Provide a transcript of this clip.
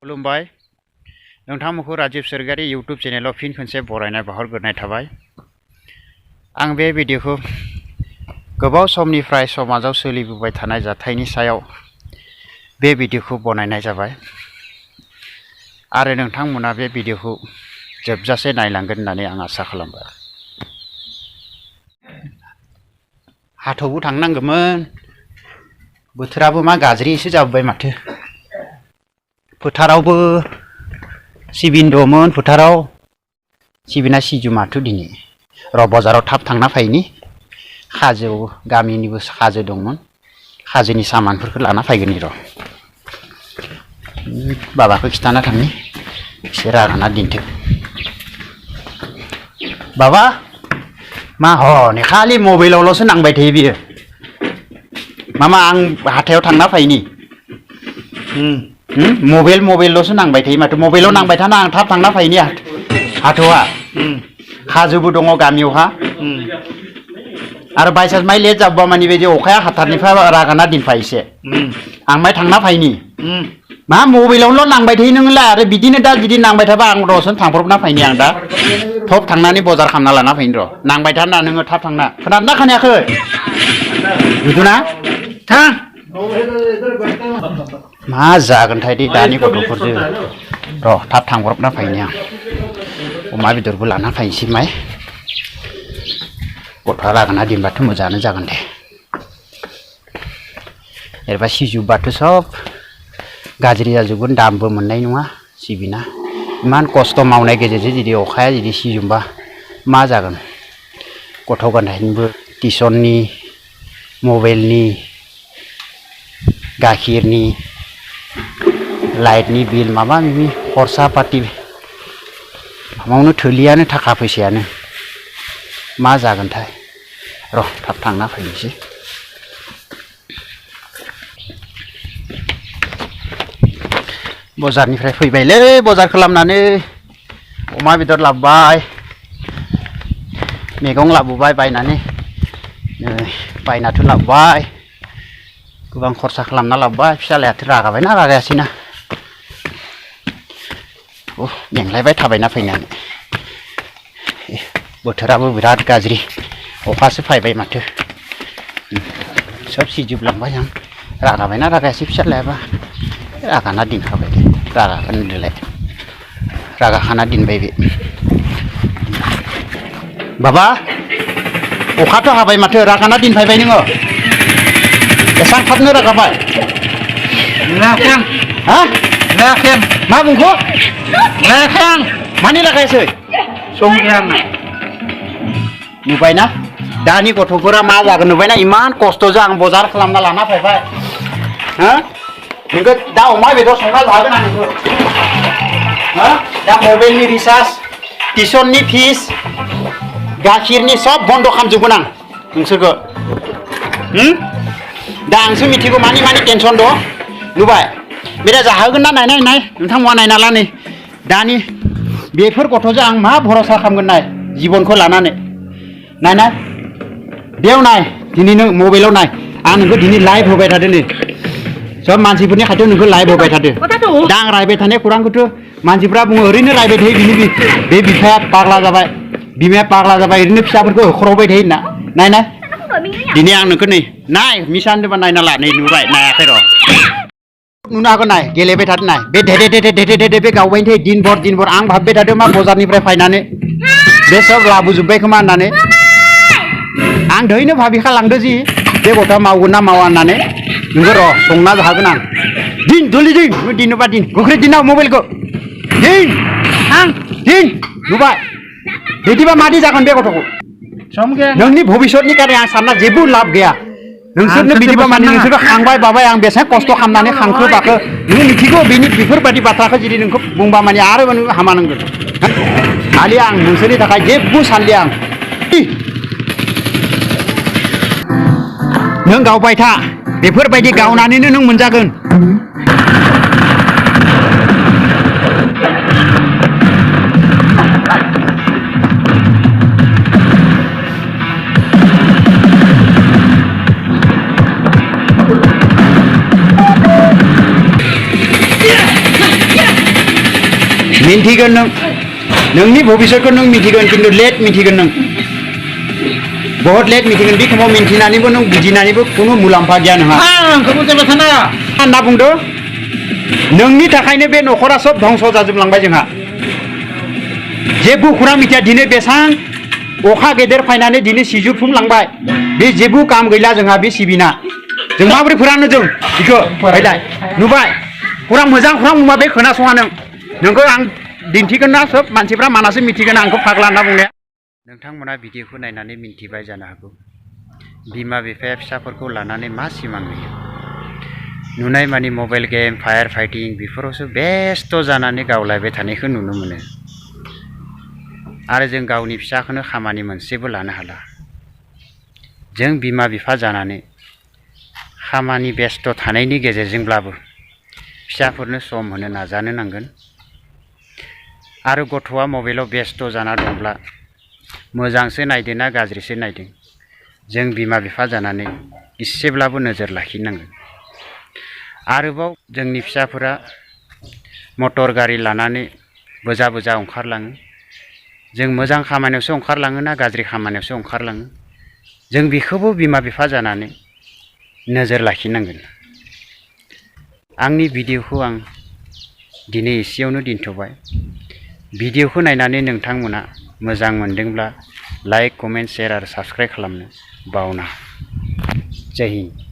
खुलुमबाय नोंथांमोनखौ राजीव सरगारी यूट्यूब चेनेलाव फिन खनसे बरायनाय बावहरग्रोनाय थाबाय। आं बे भिडिअखौ गोबाव समनिफ्राय समाजाव सोलिबोबाय थानाय जाथायनि सायाव बे भिडिअखौ बनायनाय जाबाय आरो नोंथांमोना बे भिडिअखौ जोबजासे नायलांगोन होननानै आं आसा खालामबाय। हाथायावबो थांनांगौमोन, बोथोराबो मा गाज्रिसो जाबोबाय माथो। फोथारावबो सिबिन दंमोन, फोथाराव सिबिना सिजु माथो दिनै र' बाजाराव थाब थांना फैनि। खाजोआव गामिनिबो खाजो दंमोन, खाजोनि सामानफोरखौ लाना फैगोन र'। बाबाखौ खिथाना थांनि, एसे रागाना दिन्थो। बाबा मा हनै खालि मबाइलावल'सो नांबाय थायो बियो। मामा आं हाथायाव थांना फैनि। मबाइलल'सो नांबाय थायो माथो। मबाइलाव नांबाय थाना आं थाब थांना फैनि हाथायावहा। खाजोबो दङ गामियावहा। आरो बायसान्स माइ लेट जाबा मानि बायदि अखाया हाथारनिफ्राय रागाना दिनफा एसे आं माय थांना फैनि। मा मबाइलावल' नांबाय थायो नोंलाय? आरो बिदिनो दा जुदि नांबाय थाबा आं दसेनो थांब्रबना फैनि। आं दा थब थांनानै बाजार खालामना लाना फैनि र'। नांबाय था होनना नोङो थाब थांना। खोनादोंना खोनायाखै? बुजिदोंना? थां। मा जागोनथाय दे दानि गथ'फोरजों। र' थाब थांब्रबना फैनि आं। अमा बेदरबो लाना फैनोसै माय। गथ'आ रागाना दिनबाथ' मोजाङानो जागोन दे। एरैबा सिजोबबाथ' सब गाज्रि जाजोबगोन, दामबो मोननाय नङा सिबिना। इमान खस्थ' मावनाय गेजेरजों जुदि अखाया जुदि सिजोबबा मा जागोन? गथ' गथायनिबो टिउसननि, मबाइलनि, गाखिरनि, लाइटनि बिल माबा माबि खरसा पाति मावनो थोलियानो थाखा फैसायानो। मा जागोनथाय? र' थाब थांना फैनोसै। बाजारनिफ्राय फैबायलै, बाजार खालामनानै अमा बेदर लाबोबाय, मैगं लाबोबाय बायनानै। बायनाथ' लाबोबाय, गोबां खरसा खालामना लाबोबाय। फिसालायाथ' रागाबायना रागायासैना? मेंलायबाय थाबायना फैनानै। बोथोराबो बिराद गाज्रि, अखासो फैबाय माथो। सब सिजोबलांबाय आं। रागाबायना रागायासै फिसालायाबा? रागाना दिनखाबाय दे। रागागोन होनदोलाय, रागाखाना दिनबाय बे। बाबा अखाथ' हाबाय माथो, रागाना दिनफायबाय नोङो? एसां थाबनो रागाबाय? रागायाखै आं। हा? रागायाखै आं। मा बुंखो? रागायाखै आं। मानि रागायासै? सम गैया आंना। नुबायना दानि गथ'फोरा मा जागोन? नुबायना इमान खस्थ'जों आं बाजार खालामना लाना फैबाय। हा? नोंखौ दा अमा बेदर संना जागोन आं नोंखौ। हा? दा मबाइलनि रिसार्ज, टिउसननि फिस, गाखिरनि सब बन्द' खालामजोबगोन आं नोंसोरखौ। दा आंसो मिथिगौ मानि टेनसन दं। नुबाय? बे दा जाहोगोन ना नायनाय नाय नोंथांमोना नायना ला नै। दानि बेफोर गथ'जों आं मा भरसा खालामगोन नाय जिबनखौ लानानै। नायनाय बेयाव नाय, दिनै नों मबाइलाव नाय। आं नोंखौ दिनै लाइभ होबाय थादों नै। सब मानसिफोरनि खाथियाव नोंखौ लाइभ होबाय थादों। दा आं रायबाय थानाय खौरांखौथ' मानसिफ्रा बुङो ओरैनो रायबाय थायो। बे बिफाया पाग्ला जाबाय, बिमाया पाग्ला जाबाय, ओरैनो फिसाफोरखौ होख्रावबाय थायो होनना। नायनाय दिनै आं नोंखौ नै नाय, मिसा होनदोंबा नायना ला। नै नुबाय, नायाखै र'। नुनो हागोन नाय, गेलेबाय थादों नाय। बे धेदे बे गावबाय थायो दिनभर। आं भाबबाय थादों मा बाजारनिफ्राय फैनानै बे सब लाबोजोब्बाय खोमा होननानै। आं दहायनो भाबिखालांदों जि बे गथ'आ मावगोन ना मावा होननानै। नोंखौ र' संना जाहोगोन आं। दिन जल्दि दिन, दिनोबा दिन, गोख्रै दिनाव मबाइलखौ दिन। नुबाय? बिदिबा मादि जागोन बे गथ'खौ? नोंनि भबिसतनि खारै आं सानना जेबो लाब गैया। नोंसोरनो बिदिबा माने नोंसोरखौ खांबाय बाबाय आं बेसेबां खस्थ' खालामनानै खांखो बाखो। नों मिथिगौ बेफोरबायदि बाथ्राखौ जुदि नोंखौ बुंबा माने आरो हामा नांगोन। खालि आं नोंसोरनि थाखाय जेबो सानलिया आं। नों गावबाय था, बेफोरबायदि गावनानैनो नों मोनजागोन। मिन्थिगोन नोंनि भबिष्यतखौ नों मिन्थिगोन खिन्थु लेट मिन्थिगोन नों बहुत लेट मिन्थिगोन बे समाव मिन्थिनानैबो नों बुजिनानैबो खुनु मुलाम्फा गैया नोंहा आंखौ बुजायबाय थाना होनना बुंदो नोंनि थाखायनो बे न'खरा सब धंस जाजोबलांबाय जोंहा जेबो खुरा मिथिया दिनै बेसां अखा गेदेर फायनानै दिनै सिजुफुंलांबाय बे जेबो काम गैला जोंहा बे सिबिना जों माबोरै फोराननो जों बेखौ फरायलाय नुबाय खुरा मोजां खुरा बुंबा बे खोनासङा नोंखौ आं दिन्थिगोन ना सब मानसिफ्रा मानासो मिथिगोन आंखौ फाग्ला होनना बुंनाया नोंथांमोना भिडिअखौ नायनानै मिन्थिबाय जानो हागौ बिमा बिफाया फिसाफोरखौ लानानै मा सिमां नुयो नुनाय मानि मबाइल गेम फायार फाइटिं बेफोरावसो बेस्थ' जानानै गावलायबाय थानायखौ नुनो मोनो आरो जों गावनि फिसाखौनो खामानि मोनसेबो लानो हाला जों बिमा बिफा जानानै खामानि बेस्थ' थानायनि गेजेरजोंब्लाबो फिसाफोरनो सम होनो नाजानो नांगोन आरो गथ'आ मबाइलाव बेस्थ' जाना दंब्ला मोजांसो नायदों ना गाज्रिसो नायदों जों बिमा बिफा जानानै इसेब्लाबो नोजोर लाखिनांगोन आरोबाव जोंनि फिसाफोरा मटर गारि लानानै बोजा बोजा ओंखारलाङो जों मोजां खामानियावसो ओंखारलाङो ना गाज्रि खामानियावसो ओंखारलाङो जों बेखौबो बिमा बिफा जानानै नोजोर लाखिनांगोन आंनि भिडिअखौ आं दिनै एसेयावनो दोनथ'बाय भिडिअखौ नायनानै नोंथांमोना मोजां मोनदोंब्ला लाइक कमेन्ट शेयार आरो साबस्क्राइब खालामनो बावनाङा जय हिन्द।